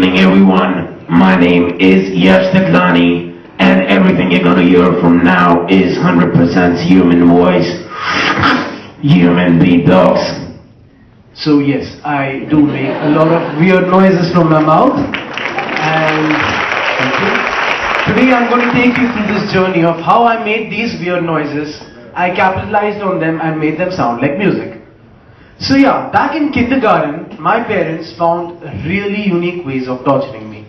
evening, everyone. My name is Yash Dadlani, and everything you're gonna hear from now is 100% human voice, human beatbox. So yes, I do make a lot of weird noises from my mouth, and today I'm going to take you through this journey of how I made these weird noises. I capitalized on them and made them sound like music. So yeah, back in kindergarten, my parents found really unique ways of torturing me.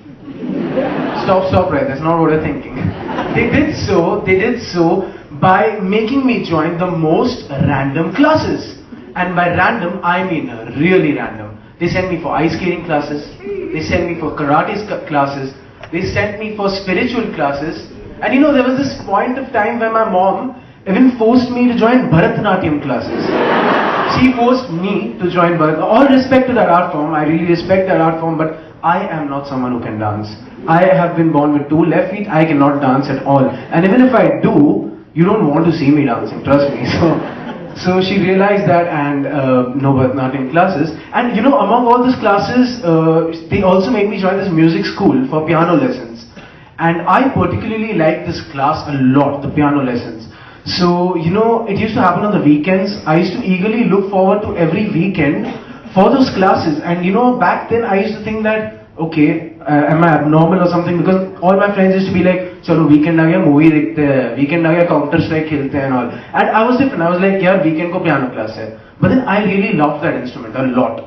Stop right, that's not what you're thinking. They did so by making me join the most random classes. And by random, I mean really random. They sent me for ice skating classes, they sent me for karate classes, they sent me for spiritual classes. And you know, there was this point of time where my mom even forced me to join Bharatanatyam classes. She forced me to join Bharat. All respect to that art form, I really respect that art form, but I am not someone who can dance. I have been born with 2 left feet, I cannot dance at all. And even if I do, you don't want to see me dancing, trust me. So she realized that, and no Bharatanatyam classes. And you know, among all these classes, they also made me join this music school for piano lessons. And I particularly liked this class a lot, the piano lessons. So, you know, it used to happen on the weekends. I used to eagerly look forward to every weekend for those classes. And you know, back then I used to think that, okay, am I abnormal or something? Because all my friends used to be like, chalo weekend aa gaya movie dekhte hai, weekend aa gaya Counter Strike khelte hain and all. And I was different. I was like, yeah, weekend ko piano class hai. But then I really loved that instrument a lot.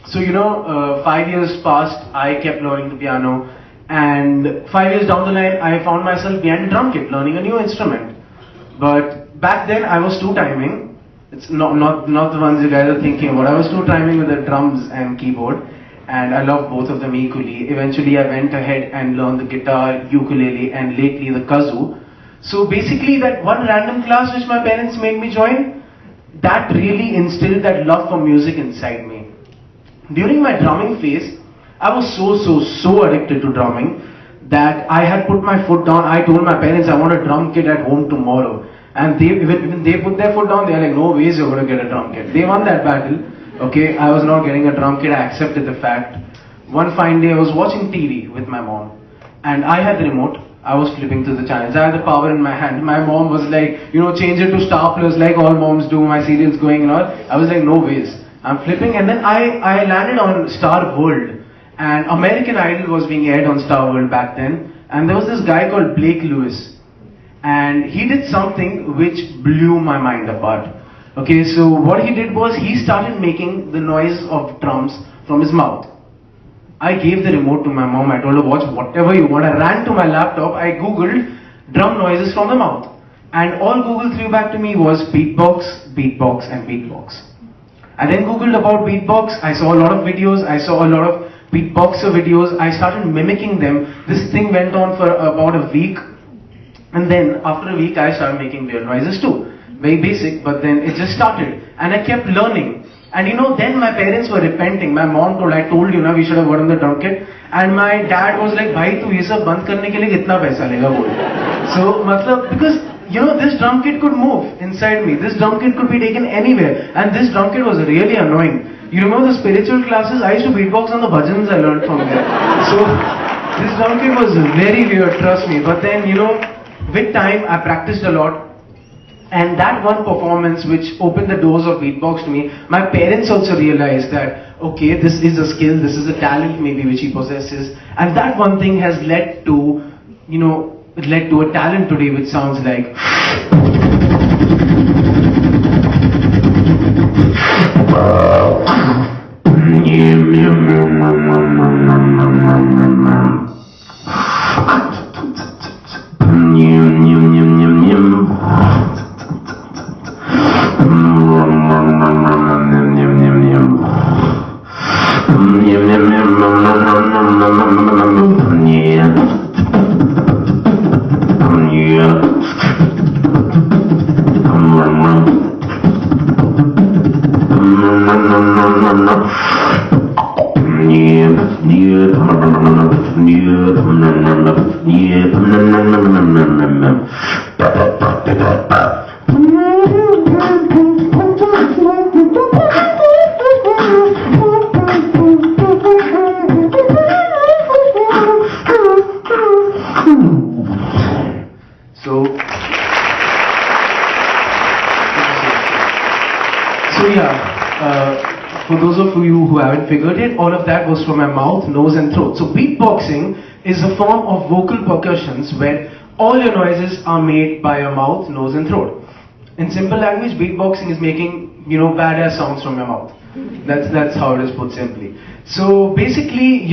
So you know, 5 years passed, I kept learning the piano. And 5 years down the line, I found myself behind a drum kit, learning a new instrument. But back then I was 2-timing. It's not the ones you guys are thinking about. I was 2-timing with the drums and keyboard, and I loved both of them equally. Eventually I went ahead and learned the guitar, ukulele, and lately the kazoo. So basically that one random class which my parents made me join, that really instilled that love for music inside me. During my drumming phase, I was so addicted to drumming that I had put my foot down. I told my parents I want a drum kit at home tomorrow. And even they put their foot down, they are like, no ways you're going to get a drum kit. They won that battle. Okay, I was not getting a drum kit, I accepted the fact. One fine day I was watching TV with my mom. And I had the remote, I was flipping through the channels. I had the power in my hand. My mom was like, you know, change it to Star Plus like all moms do, my serials going and all. I was like, no ways. I'm flipping, and then I landed on Star World. And American Idol was being aired on Star World back then. And there was this guy called Blake Lewis. And he did something which blew my mind apart. Okay, so what he did was he started making the noise of drums from his mouth. I gave the remote to my mom. I told her, watch whatever you want. I ran to my laptop. I googled drum noises from the mouth. And all Google threw back to me was beatbox, beatbox, and beatbox. I then googled about beatbox. I saw a lot of videos. I saw a lot of beatboxer videos. I started mimicking them. This thing went on for about a week. And then after a week I started making weird noises too. Very basic, but then it just started. And I kept learning. And you know, then my parents were repenting. My mom told, I told you na, we should have gotten the drum kit. And my dad was like, bhai tu ye sab band karne ke liye kitna paisa lega bol. So matlab, because you know, this drum kit could move inside me. This drum kit could be taken anywhere. And this drum kit was really annoying. You remember the spiritual classes? I used to beatbox on the bhajans I learned from there. So this drum kit was very weird, trust me. But then, you know, with time I practiced a lot. And that one performance which opened the doors of beatbox to me, my parents also realized that, okay, this is a skill, this is a talent maybe which he possesses. And that one thing has led to, you know, it led to a talent today which sounds like So, for those of you who haven't figured it, all of that was from my mouth, nose and throat. So beatboxing is a form of vocal percussions where all your noises are made by your mouth, nose and throat. In simple language, beatboxing is making, badass sounds from your mouth. That's how it is put simply. So basically,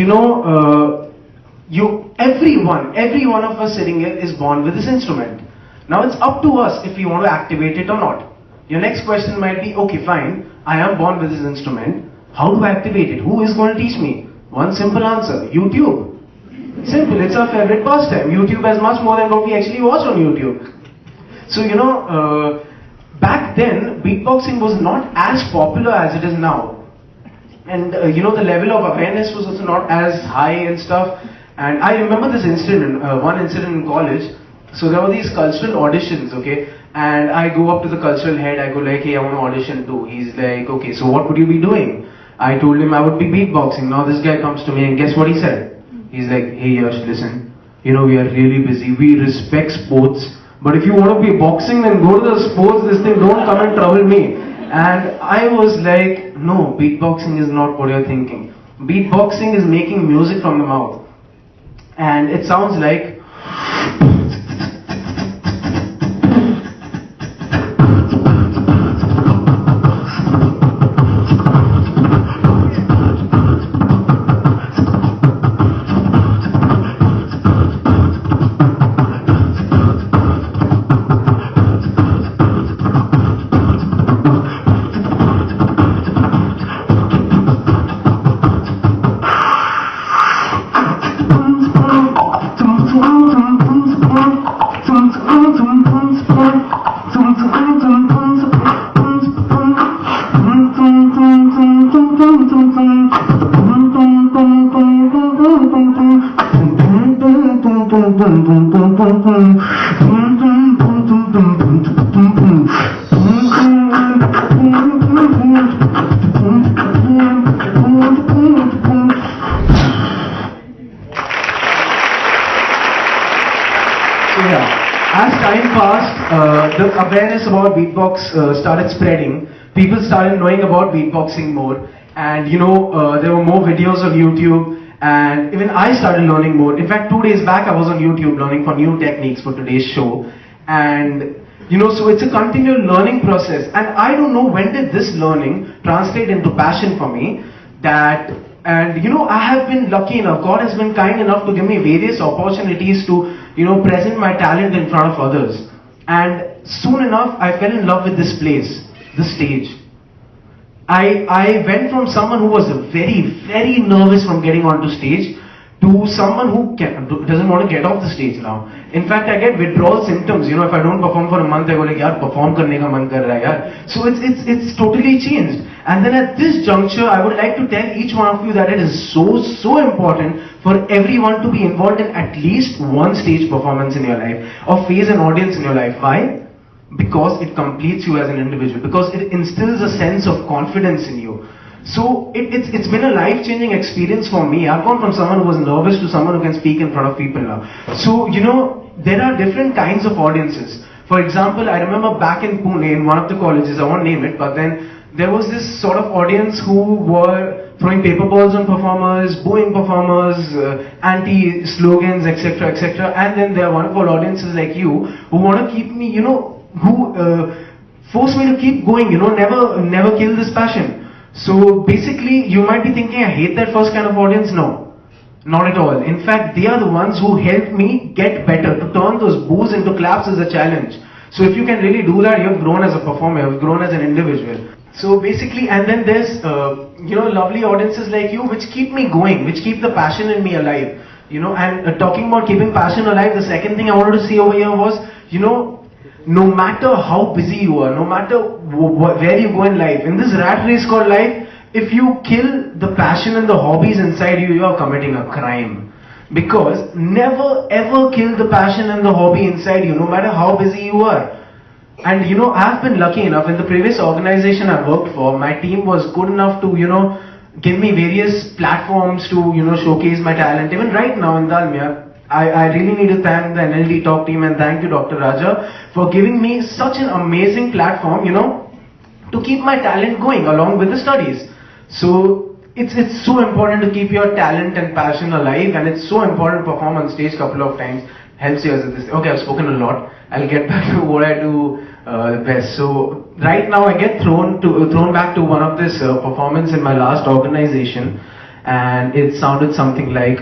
every one of us sitting here is born with this instrument. Now it's up to us if we want to activate it or not. Your next question might be, okay, fine, I am born with this instrument. How do I activate it? Who is going to teach me? One simple answer, YouTube. Simple, it's our favorite pastime. YouTube has much more than what we actually watch on YouTube. So, back then, beatboxing was not as popular as it is now. And, the level of awareness was also not as high and stuff. And I remember this incident, one incident in college. So there were these cultural auditions, okay? And I go up to the cultural head, I go like, hey, I want to audition too. He's like, okay, so what would you be doing? I told him I would be beatboxing. Now this guy comes to me and guess what he said? He's like, hey Yash, listen, we are really busy. We respect sports. But if you want to be boxing, then go to the sports, this thing, don't come and trouble me. And I was like, no, beatboxing is not what you're thinking. Beatboxing is making music from the mouth. And it sounds like, as time passed, the awareness about beatbox started spreading. People started knowing about beatboxing more, and there were more videos of YouTube, and even I started learning more. In fact, 2 days back I was on YouTube learning for new techniques for today's show, and so it's a continual learning process, and I don't know when did this learning translate into passion for me. I have been lucky enough, God has been kind enough to give me various opportunities to present my talent in front of others. And soon enough, I fell in love with this place, this stage. I went from someone who was very, very nervous from getting onto stage to someone who doesn't want to get off the stage now. In fact, I get withdrawal symptoms. If I don't perform for a month, I go like, yaar, perform karne ka man kar raha hai, yaar. So it's totally changed. And then at this juncture, I would like to tell each one of you that it is so important for everyone to be involved in at least one stage performance in your life or face an audience in your life. Why? Because it completes you as an individual, because it instills a sense of confidence in you. So it's been a life-changing experience for me. I've gone from someone who was nervous to someone who can speak in front of people now. So there are different kinds of audiences. For example, I remember back in Pune, in one of the colleges, I won't name it, but then there was this sort of audience who were throwing paper balls on performers, booing performers, anti-slogans, etc., etc. And then there are wonderful audiences like you who want to keep me, who force me to keep going, never kill this passion. So basically, you might be thinking, I hate that first kind of audience. No, not at all. In fact, they are the ones who helped me get better, to turn those boos into claps as a challenge. So if you can really do that, you've grown as a performer, you've grown as an individual. So basically, and then there's, lovely audiences like you which keep me going, which keep the passion in me alive. And talking about keeping passion alive, the second thing I wanted to say over here was, no matter how busy you are, no matter where you go in life, in this rat race called life, if you kill the passion and the hobbies inside you, you are committing a crime. Because never ever kill the passion and the hobby inside you, no matter how busy you are. And I've been lucky enough, in the previous organization I worked for, my team was good enough to, give me various platforms to, showcase my talent. Even right now in Dalmia, I really need to thank the NLD Talk team and thank you, Dr. Raja, for giving me such an amazing platform, to keep my talent going along with the studies. So it's so important to keep your talent and passion alive, and it's so important to perform on stage a couple of times. Helps you as this. Okay, I've spoken a lot. I'll get back to what I do best. So right now I get thrown back to one of this performance in my last organization, and it sounded something like.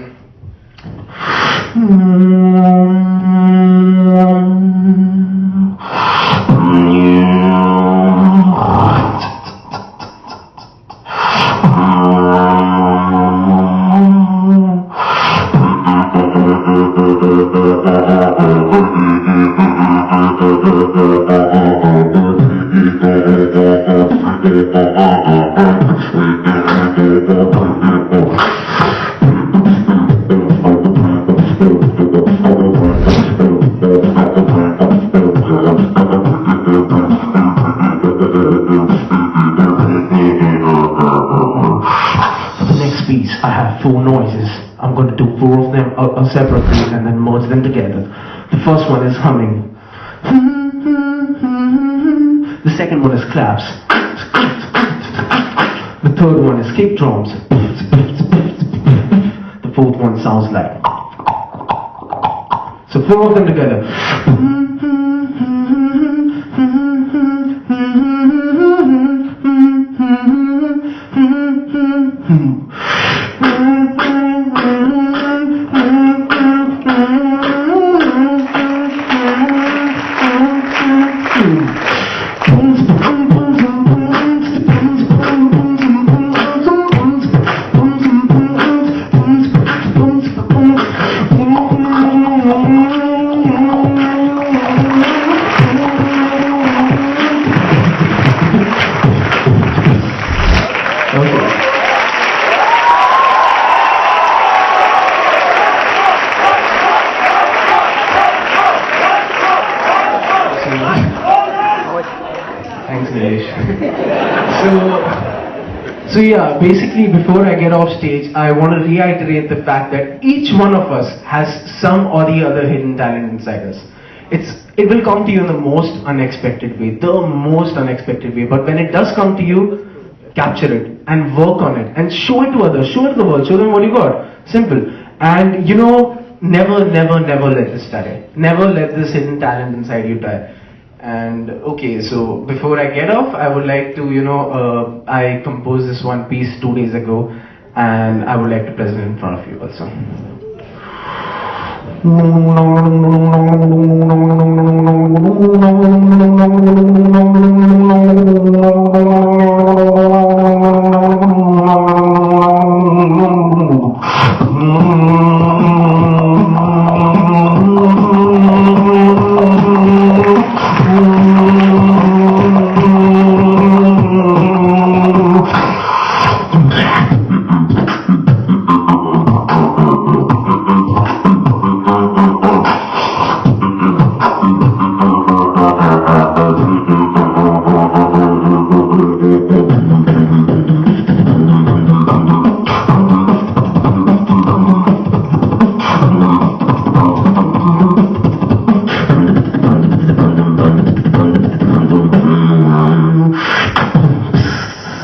I have 4 noises. I'm going to do 4 of them separately and then merge them together. The first one is humming. The second one is claps. The third one is kick drums. The fourth one sounds like. So 4 of them together. Thanks, Nilesh. So yeah, basically before I get off stage, I want to reiterate the fact that each one of us has some or the other hidden talent inside us. It will come to you in the most unexpected way, but when it does come to you, capture it and work on it and show it to others, show it to the world, show them what you got. Simple. And never let this die. Never let this hidden talent inside you die. And okay, so before I get off, I would like to, I composed this one piece 2 days ago, and I would like to present it in front of you also.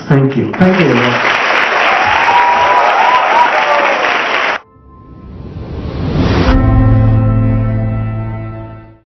Thank you. Thank you.